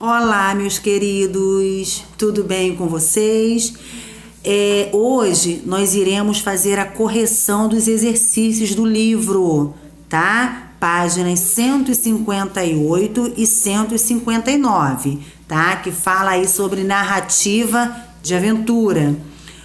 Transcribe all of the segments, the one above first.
Olá, meus queridos, tudo bem com vocês? Hoje nós iremos fazer a correção dos exercícios do livro, tá? Páginas 158 e 159, tá? Que fala aí sobre narrativa de aventura.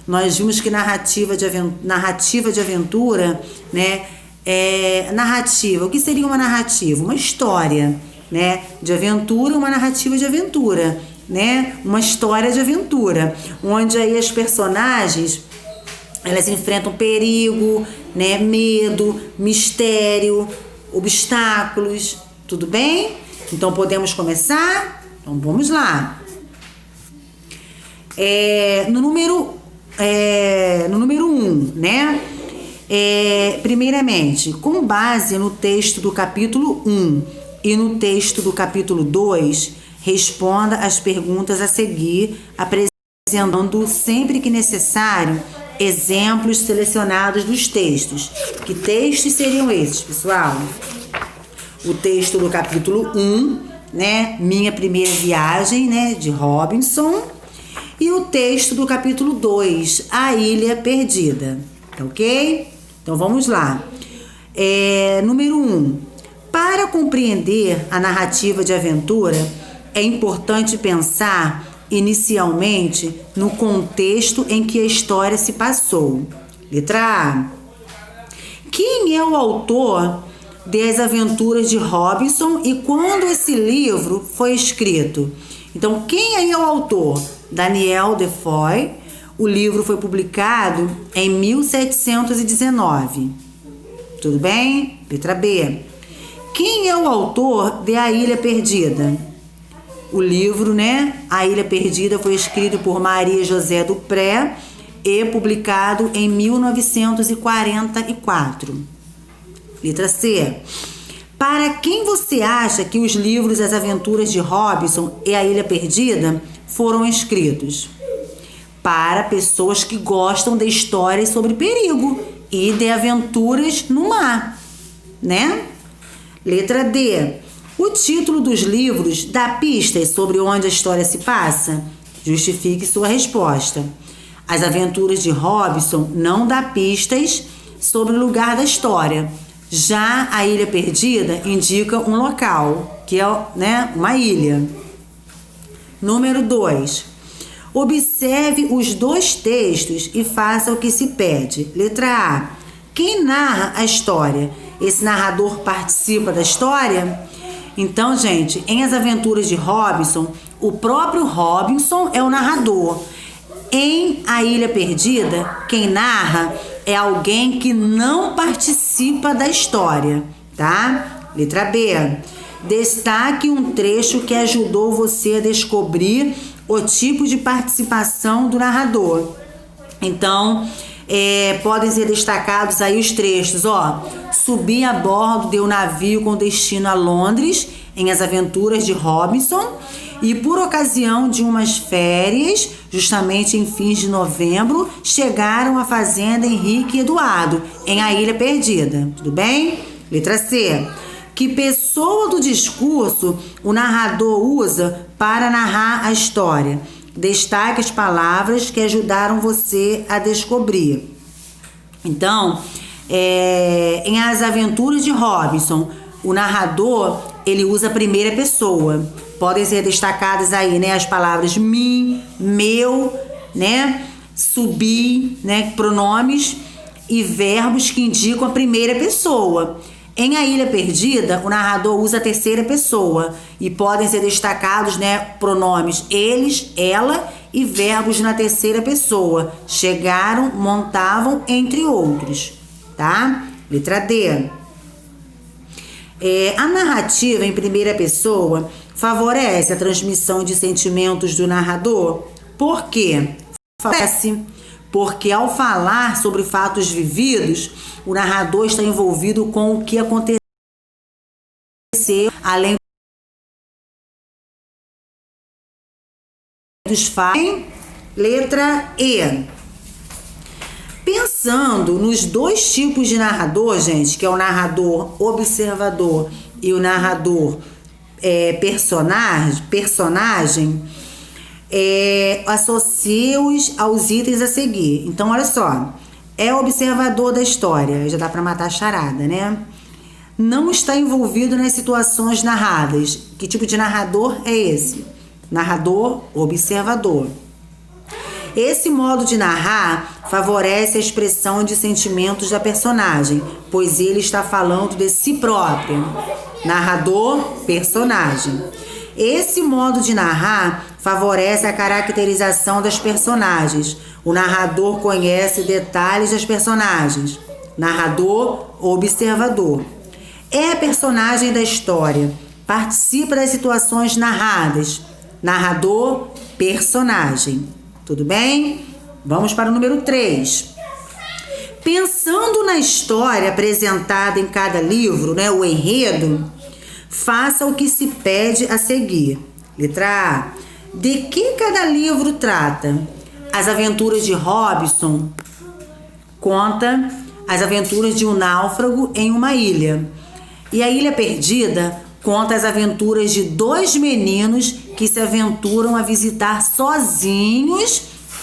Nós vimos que narrativa de aventura, né? Narrativa, o que seria uma narrativa? Uma história, né? De aventura, uma narrativa de aventura, né? Uma história de aventura, onde aí as personagens elas enfrentam perigo, né? Medo, mistério, obstáculos, tudo bem? Então podemos começar? Então vamos lá. No número 1, né? Primeiramente, com base no texto do capítulo 1 e no texto do capítulo 2, responda as perguntas a seguir, apresentando, sempre que necessário, exemplos selecionados dos textos. Que textos seriam esses, pessoal? O texto do capítulo 1, né? Minha Primeira Viagem, né? De Robinson. E o texto do capítulo 2, A Ilha Perdida. Tá ok? Então vamos lá. Número 1. Para compreender a narrativa de aventura, é importante pensar inicialmente no contexto em que a história se passou. Letra A. Quem é o autor das Aventuras de Robinson e quando esse livro foi escrito? Então, quem aí é o autor? Daniel Defoe. O livro foi publicado em 1719. Tudo bem? Letra B. Quem é o autor de A Ilha Perdida? O livro, né? A Ilha Perdida foi escrito por Maria José Dupré e publicado em 1944. Letra C. Para quem você acha que os livros As Aventuras de Robinson e A Ilha Perdida foram escritos? Para pessoas que gostam de histórias sobre perigo e de aventuras no mar, né? Letra D. O título dos livros dá pistas sobre onde a história se passa? Justifique sua resposta. As Aventuras de Robinson não dá pistas sobre o lugar da história. Já A Ilha Perdida indica um local, que é, né, uma ilha. Número 2. Observe os dois textos e faça o que se pede. Letra A. Quem narra a história? Esse narrador participa da história? Então, gente, em As Aventuras de Robinson, o próprio Robinson é o narrador. Em A Ilha Perdida, quem narra é alguém que não participa da história, tá? Letra B. Destaque um trecho que ajudou você a descobrir o tipo de participação do narrador. Então, podem ser destacados aí os trechos, ó. Subi a bordo de um navio com destino a Londres, em As Aventuras de Robinson, e por ocasião de umas férias, justamente em fins de novembro, chegaram à fazenda Henrique e Eduardo, em A Ilha Perdida. Tudo bem? Letra C. Que pessoa do discurso o narrador usa para narrar a história? Destaque as palavras que ajudaram você a descobrir. Então, em As Aventuras de Robinson, o narrador ele usa a primeira pessoa. Podem ser destacadas aí, né, as palavras mim, meu, né, subir, né, pronomes e verbos que indicam a primeira pessoa. Em A Ilha Perdida, o narrador usa a terceira pessoa e podem ser destacados, né, pronomes eles, ela e verbos na terceira pessoa. Chegaram, montavam, entre outros, tá? Letra D. A narrativa em primeira pessoa favorece a transmissão de sentimentos do narrador. Por quê? Favorece porque ao falar sobre fatos vividos, o narrador está envolvido com o que aconteceu, além dos fatos. Letra E. Pensando nos dois tipos de narrador, gente, que é o narrador observador e o narrador personagem, associe-os aos itens a seguir. Então, olha só. É observador da história. Já dá para matar a charada, né? Não está envolvido nas situações narradas. Que tipo de narrador é esse? Narrador observador. Esse modo de narrar favorece a expressão de sentimentos da personagem, pois ele está falando de si próprio. Narrador, personagem. Esse modo de narrar favorece a caracterização das personagens. O narrador conhece detalhes das personagens. Narrador, observador. É a personagem da história. Participa das situações narradas. Narrador, personagem. Tudo bem? Vamos para o número 3. Pensando na história apresentada em cada livro, né, o enredo, faça o que se pede a seguir. Letra A. De que cada livro trata? As Aventuras de Robinson conta as aventuras de um náufrago em uma ilha. E a Ilha Perdida conta as aventuras de 2 meninos que se aventuram a visitar sozinhos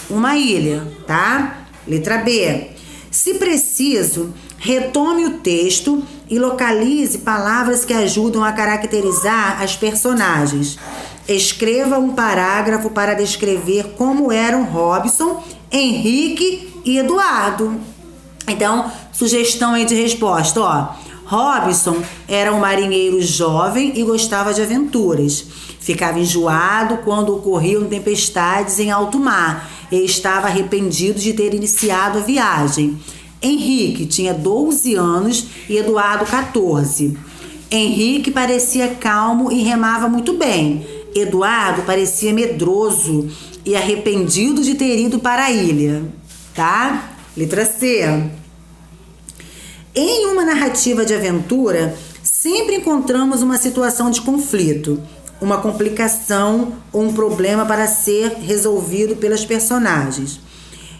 uma ilha, tá? Letra B. Se preciso, retome o texto e localize palavras que ajudam a caracterizar as personagens. Escreva um parágrafo para descrever como eram Robinson, Henrique e Eduardo. Então, sugestão aí de resposta, ó. Robinson era um marinheiro jovem e gostava de aventuras. Ficava enjoado quando ocorriam tempestades em alto mar e estava arrependido de ter iniciado a viagem. Henrique tinha 12 anos e Eduardo 14. Henrique parecia calmo e remava muito bem. Eduardo parecia medroso e arrependido de ter ido para a ilha, tá? Letra C. Em uma narrativa de aventura, sempre encontramos uma situação de conflito, uma complicação ou um problema para ser resolvido pelas personagens.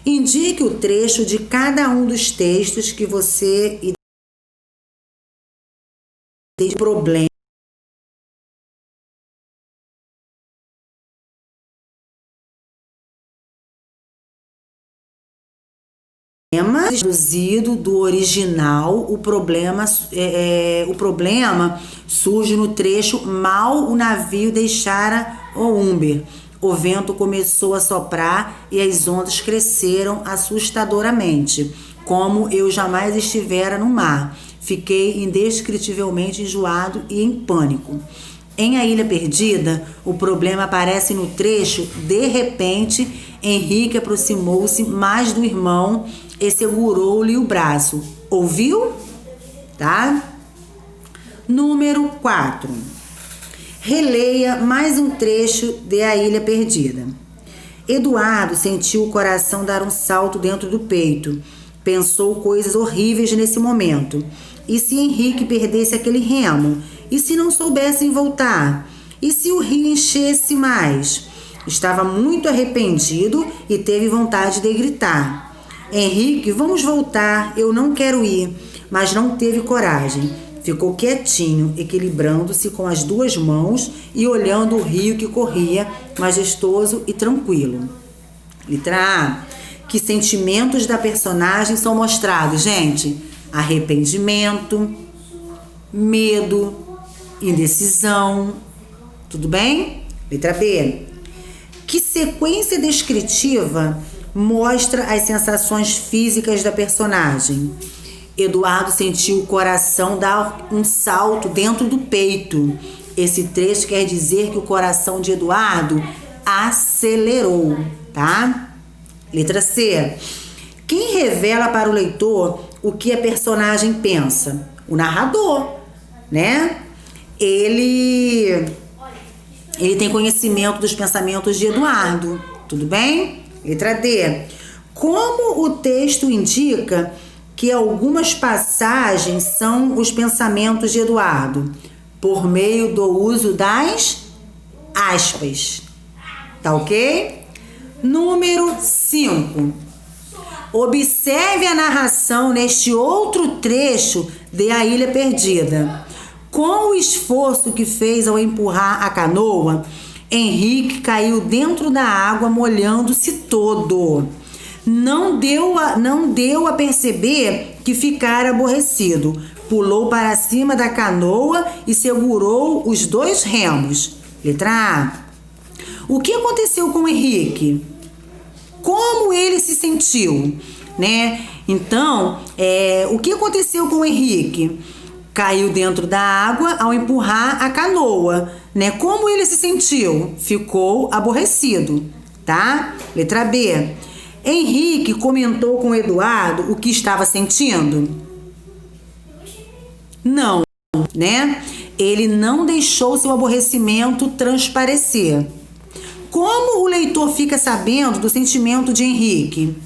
Indique o trecho de cada um dos textos que você tem problema. Traduzido do original, o problema surge no trecho mal o navio deixara o Humber. O vento começou a soprar e as ondas cresceram assustadoramente, como eu jamais estivera no mar. Fiquei indescritivelmente enjoado e em pânico. Em A Ilha Perdida, o problema aparece no trecho. De repente, Henrique aproximou-se mais do irmão e segurou-lhe o braço. Ouviu? Tá? Número 4. Releia mais um trecho de A Ilha Perdida. Eduardo sentiu o coração dar um salto dentro do peito. Pensou coisas horríveis nesse momento. E se Henrique perdesse aquele remo? E se não soubessem voltar? E se o rio enchesse mais? Estava muito arrependido e teve vontade de gritar. Henrique, vamos voltar, eu não quero ir. Mas não teve coragem. Ficou quietinho, equilibrando-se com as 2 mãos e olhando o rio que corria, majestoso e tranquilo. Letra A. Que sentimentos da personagem são mostrados, gente? Arrependimento, medo, indecisão. Tudo bem? Letra B. Que sequência descritiva mostra as sensações físicas da personagem? Eduardo sentiu o coração dar um salto dentro do peito. Esse trecho quer dizer que o coração de Eduardo acelerou, tá? Letra C. Quem revela para o leitor o que a personagem pensa? O narrador, né? Ele tem conhecimento dos pensamentos de Eduardo, tudo bem? Letra D. Como o texto indica que algumas passagens são os pensamentos de Eduardo? Por meio do uso das aspas. Tá ok? Número 5. Observe a narração neste outro trecho de A Ilha Perdida. Com o esforço que fez ao empurrar a canoa, Henrique caiu dentro da água, molhando-se todo. Não deu a perceber que ficara aborrecido. Pulou para cima da canoa e segurou os 2 remos. Letra A. O que aconteceu com Henrique? Como ele se sentiu, né? Então, o que aconteceu com Henrique? Caiu dentro da água ao empurrar a canoa, né? Como ele se sentiu? Ficou aborrecido, tá? Letra B. Henrique comentou com Eduardo o que estava sentindo? Não, né? Ele não deixou seu aborrecimento transparecer. Como o leitor fica sabendo do sentimento de Henrique?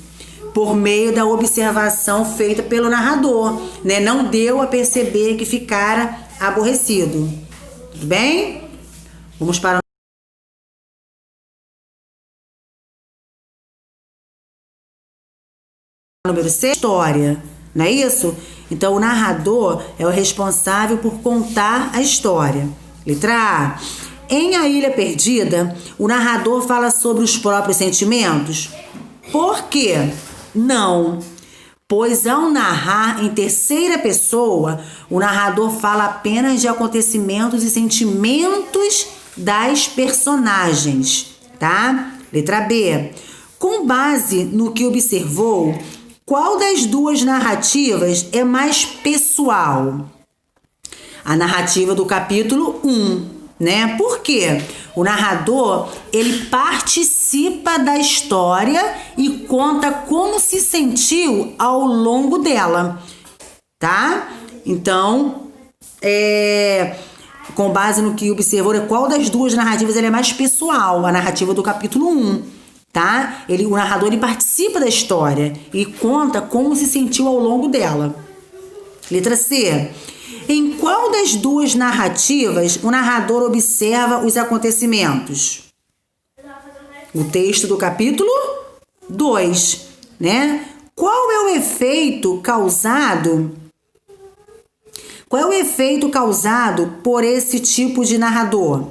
Por meio da observação feita pelo narrador, né? Não deu a perceber que ficara aborrecido. Tudo bem? Vamos para o número 6. História, não é isso? Então, o narrador é o responsável por contar a história. Letra A. Em A Ilha Perdida, o narrador fala sobre os próprios sentimentos. Por quê? Não, pois ao narrar em terceira pessoa, o narrador fala apenas de acontecimentos e sentimentos das personagens, tá? Letra B. Com base no que observou, qual das 2 narrativas é mais pessoal? A narrativa do capítulo 1. Né? Por quê? O narrador, ele participa da história e conta como se sentiu ao longo dela, tá? Então, com base no que observou, qual das 2 narrativas é mais pessoal? A narrativa do capítulo 1, tá? O narrador, ele participa da história e conta como se sentiu ao longo dela. Letra C. Em qual das 2 narrativas o narrador observa os acontecimentos? O texto do capítulo 2, né? Qual é o efeito causado por esse tipo de narrador?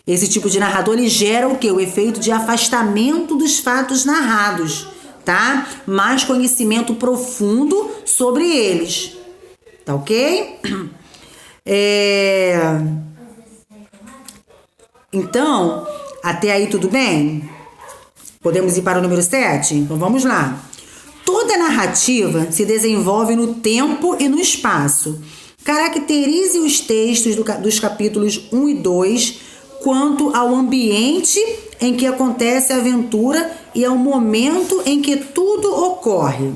Esse tipo de narrador, ele gera o quê? O efeito de afastamento dos fatos narrados, tá? Mais conhecimento profundo sobre eles. Tá ok? Então, até aí tudo bem? Podemos ir para o número 7? Então vamos lá. Toda narrativa se desenvolve no tempo e no espaço. Caracterize os textos dos capítulos 1 e 2 quanto ao ambiente em que acontece a aventura e ao momento em que tudo ocorre.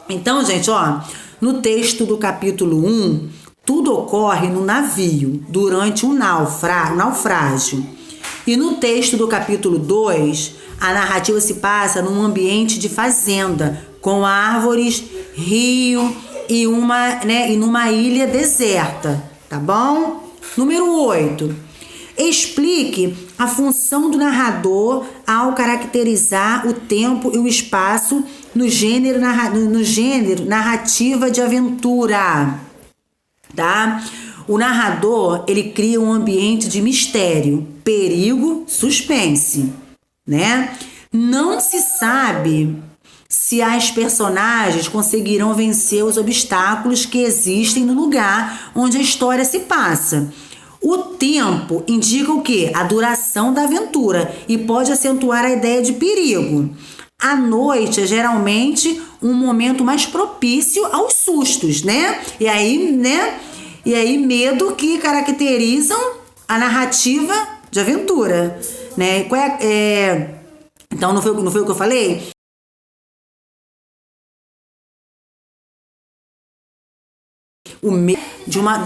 Então, gente, ó, no texto do capítulo 1, tudo ocorre no navio, durante um naufrágio. E no texto do capítulo 2, a narrativa se passa num ambiente de fazenda, com árvores, rio e numa ilha deserta, tá bom? Número 8. Explique a função do narrador ao caracterizar o tempo e o espaço no gênero narrativa de aventura, tá? O narrador, ele cria um ambiente de mistério, perigo, suspense, né? Não se sabe se as personagens conseguirão vencer os obstáculos que existem no lugar onde a história se passa. O tempo indica o quê? A duração da aventura e pode acentuar a ideia de perigo. A noite é geralmente um momento mais propício aos sustos, né? E aí medo que caracterizam a narrativa de aventura, né? Então não foi o que eu falei? O medo de uma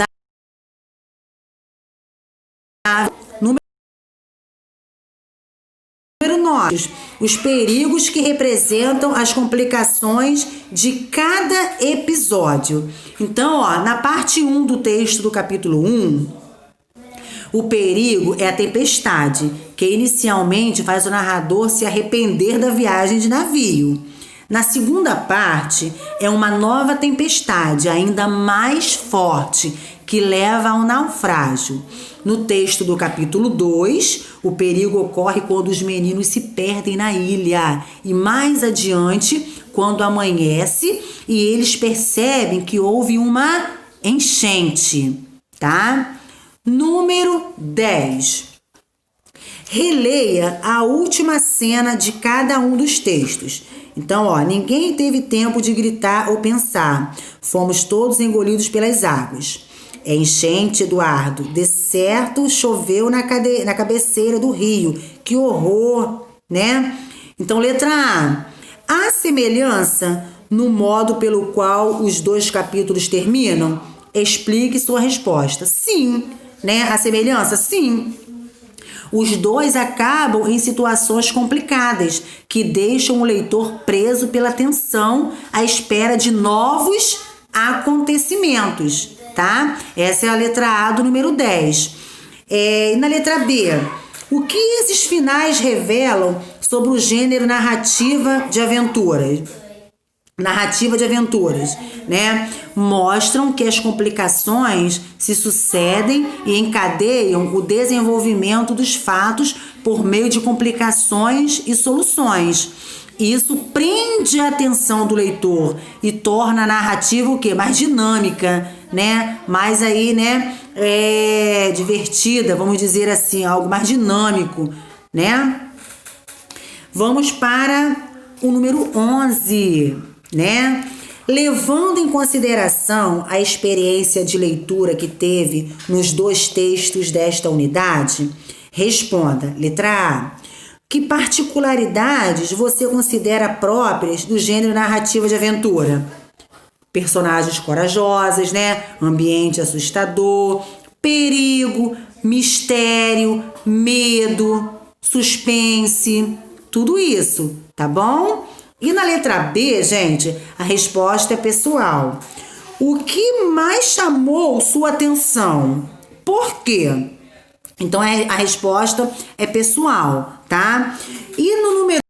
Número 9. Os perigos que representam as complicações de cada episódio. Então, ó, na parte 1 do texto do capítulo 1, o perigo é a tempestade, que inicialmente faz o narrador se arrepender da viagem de navio. Na segunda parte, é uma nova tempestade, ainda mais forte, que leva ao naufrágio. No texto do capítulo 2, o perigo ocorre quando os meninos se perdem na ilha. E mais adiante, quando amanhece e eles percebem que houve uma enchente, tá? Número 10. Releia a última cena de cada um dos textos. Então, ninguém teve tempo de gritar ou pensar. Fomos todos engolidos pelas águas. É enchente, Eduardo. De certo, choveu na cabeceira do rio. Que horror, né? Então, letra A. Há semelhança no modo pelo qual os dois capítulos terminam? Explique sua resposta. Sim, né? A semelhança? Sim. Os dois acabam em situações complicadas, que deixam o leitor preso pela tensão à espera de novos acontecimentos, tá? Essa é a letra A do número 10. E na letra B, o que esses finais revelam sobre o gênero narrativa de aventuras? Narrativa de aventuras, né? Mostram que as complicações se sucedem e encadeiam o desenvolvimento dos fatos por meio de complicações e soluções. Isso prende a atenção do leitor e torna a narrativa o quê? Mais dinâmica, né? Mais aí, né? Divertida, vamos dizer assim, algo mais dinâmico, né? Vamos para o número 11, né? Levando em consideração a experiência de leitura que teve nos dois textos desta unidade, responda, letra A. Que particularidades você considera próprias do gênero narrativa de aventura? Personagens corajosas, né? Ambiente assustador, perigo, mistério, medo, suspense, tudo isso, tá bom? E na letra B, gente, a resposta é pessoal. O que mais chamou sua atenção? Por quê? Então, a resposta é pessoal, tá? E no número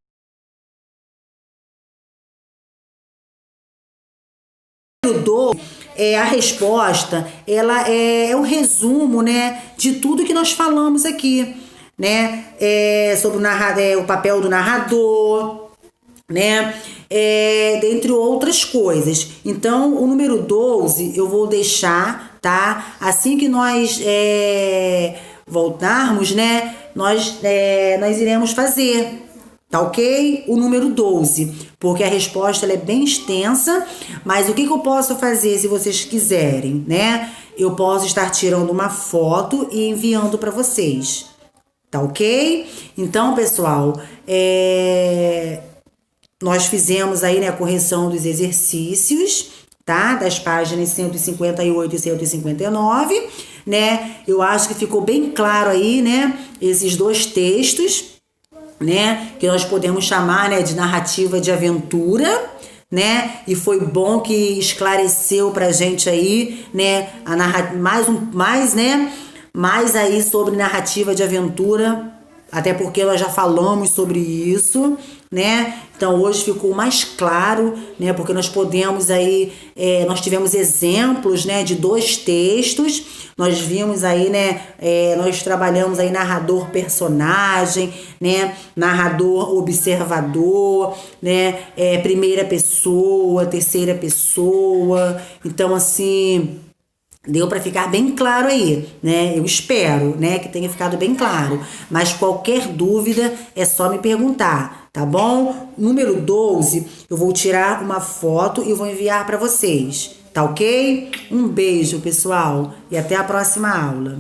2, a resposta, ela é o resumo, né, de tudo que nós falamos aqui, né? Sobre o papel do narrador, né? Dentre outras coisas. Então, o número 12 eu vou deixar, tá? Assim que nós voltarmos, né? Nós iremos fazer, tá ok? O número 12, porque a resposta ela é bem extensa, mas o que eu posso fazer se vocês quiserem, né? Eu posso estar tirando uma foto e enviando para vocês, tá ok? Então, pessoal, nós fizemos aí, né, a correção dos exercícios, tá? Das páginas 158 e 159, né? Eu acho que ficou bem claro aí, né? Esses dois textos, né? Que nós podemos chamar, né, de narrativa de aventura, né? E foi bom que esclareceu pra gente aí, né? Mais aí sobre narrativa de aventura, até porque nós já falamos sobre isso, né? Então hoje ficou mais claro, né? Porque nós podemos aí, nós tivemos exemplos, né? De dois textos, nós vimos aí, né? Nós trabalhamos aí narrador personagem, né? Narrador observador, né? Primeira pessoa, terceira pessoa. Então assim, deu para ficar bem claro aí, né? Eu espero, né, que tenha ficado bem claro. Mas qualquer dúvida é só me perguntar, tá bom? Número 12, eu vou tirar uma foto e vou enviar para vocês, tá ok? Um beijo, pessoal, e até a próxima aula.